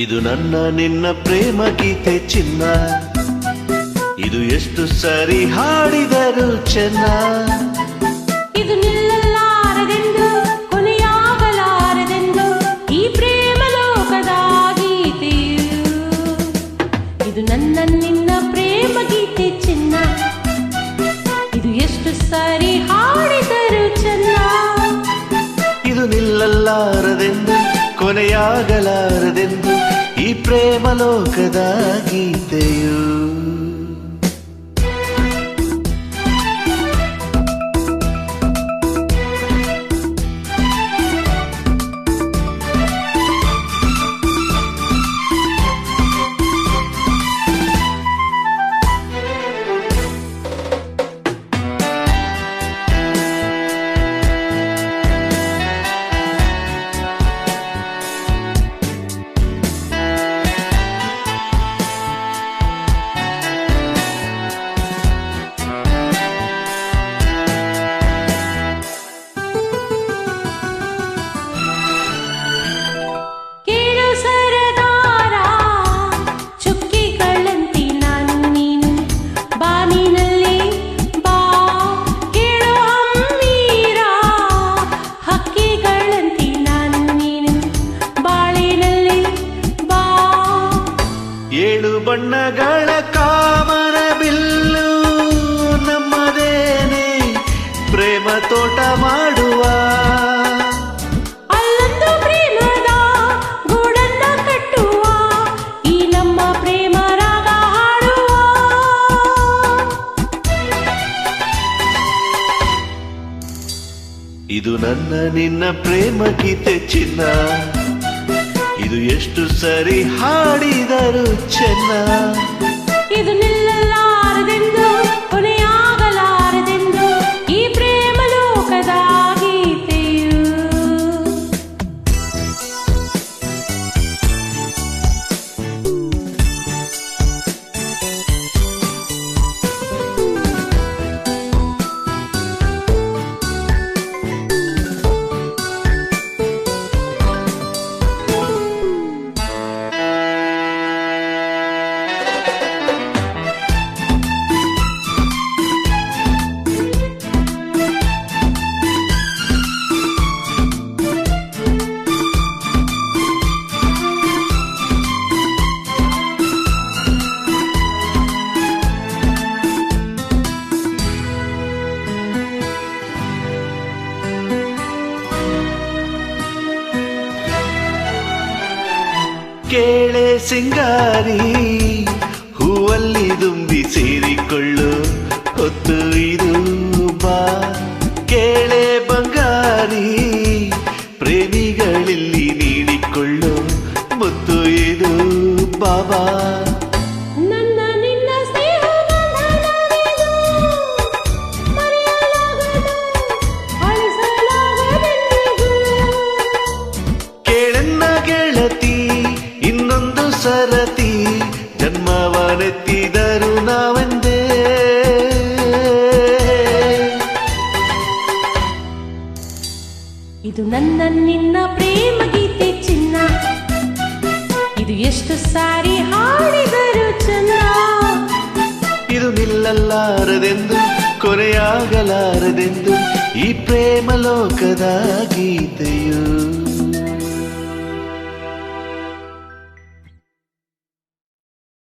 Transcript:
ಇದು ನನ್ನ ನಿನ್ನ ಪ್ರೇಮ ಗೀತೆ ಚಿನ್ನ, ಇದು ಎಷ್ಟು ಸರಿ ಹಾಡಿದರು ಚೆನ್ನ. ಇದು ನಿಲ್ಲಲಾರದೆಂದು ಕೊನೆಯಾಗಲಾರದೆಂದು ಈ ಪ್ರೇಮ ಲೋಕದ ಗೀತೆಯು. ಇದು ನನ್ನ ನಿನ್ನ ಪ್ರೇಮ ಗೀತೆ ಚಿನ್ನ, ಇದು ಎಷ್ಟು ಸರಿ ಹಾಡಿದರು ಚೆನ್ನ. ಇದು ನಿಲ್ಲಲಾರದೆಂದು ಕೊನೆಯಾಗಲಾರದೆಂದು ಈ ಪ್ರೇಮ ಲೋಕದ ಗೀತೆಯು. ಏಳು ಬಣ್ಣಗಳ ಕಾಮನ ಬಿಲ್ಲು ನಮ್ಮದೇನೆ ಪ್ರೇಮ ತೋಟ ಮಾಡುವ. ಅಲ್ಲೊಂದು ಪ್ರೇಮದ ಗೂಡನ್ನ ಕಟ್ಟುವ, ಈ ನಮ್ಮ ಪ್ರೇಮ ರಾಗ ಹಾಡುವ. ಇದು ನನ್ನ ನಿನ್ನ ಪ್ರೇಮ ಗೀತೆ ಚಿನ್ನ, ಇದು ಎಷ್ಟು ಸರಿ ಹಾಡಿದರು ಚೆನ್ನ. ಇದು ನಿಲ್ಲಲಾರದೆಂದು ಕೊನೆಯಾಗಲಾರದೆಂದು ಈ ಪ್ರೇಮ ಲೋಕದ ಗೀತೆಯು. ಕೇಳೆ ಸಿಂಗಾರಿ ಹೂವಲ್ಲಿ ದುಂಬಿ ಸೇರಿಕೊಳ್ಳು ಹೊತ್ತು ಇದು ಬಾ. ಕೇಳೆ ಬಂಗಾರಿ ಪ್ರೇಮಿಗಳಲ್ಲಿ ನೀಡಿಕೊಳ್ಳು ಮುತ್ತು ಇದು ಬಾಬಾ. ನನ್ನ ನಿನ್ನ ಸ್ನೇಹ ಬಂಧನವಿದು, ಮರೆಯಲಾಗದು, ಅಳಿಸಲಾಗದೆಂದಿಗೂ. ಕೇಳನ್ನ ಗೆಳತಿ ಇನ್ನೊಂದು ಸರತಿ ಜನ್ಮವನೆತ್ತಿದರು ನಾವೆಂದೇ. ಇದು ನನ್ನ ನಿನ್ನ ಪ್ರೇಮ ಗೀತೆ ಚಿನ್ನ, ಇದು ಎಷ್ಟು ಸಾರಿ ಹಾಡಿದರು ಚೆನ್ನ. ಇದು ನಿಲ್ಲಲಾರದೆಂದು ಕೊನೆಯಾಗಲಾರದೆಂದು ಈ ಪ್ರೇಮ ಲೋಕದ ಗೀತೆಯು.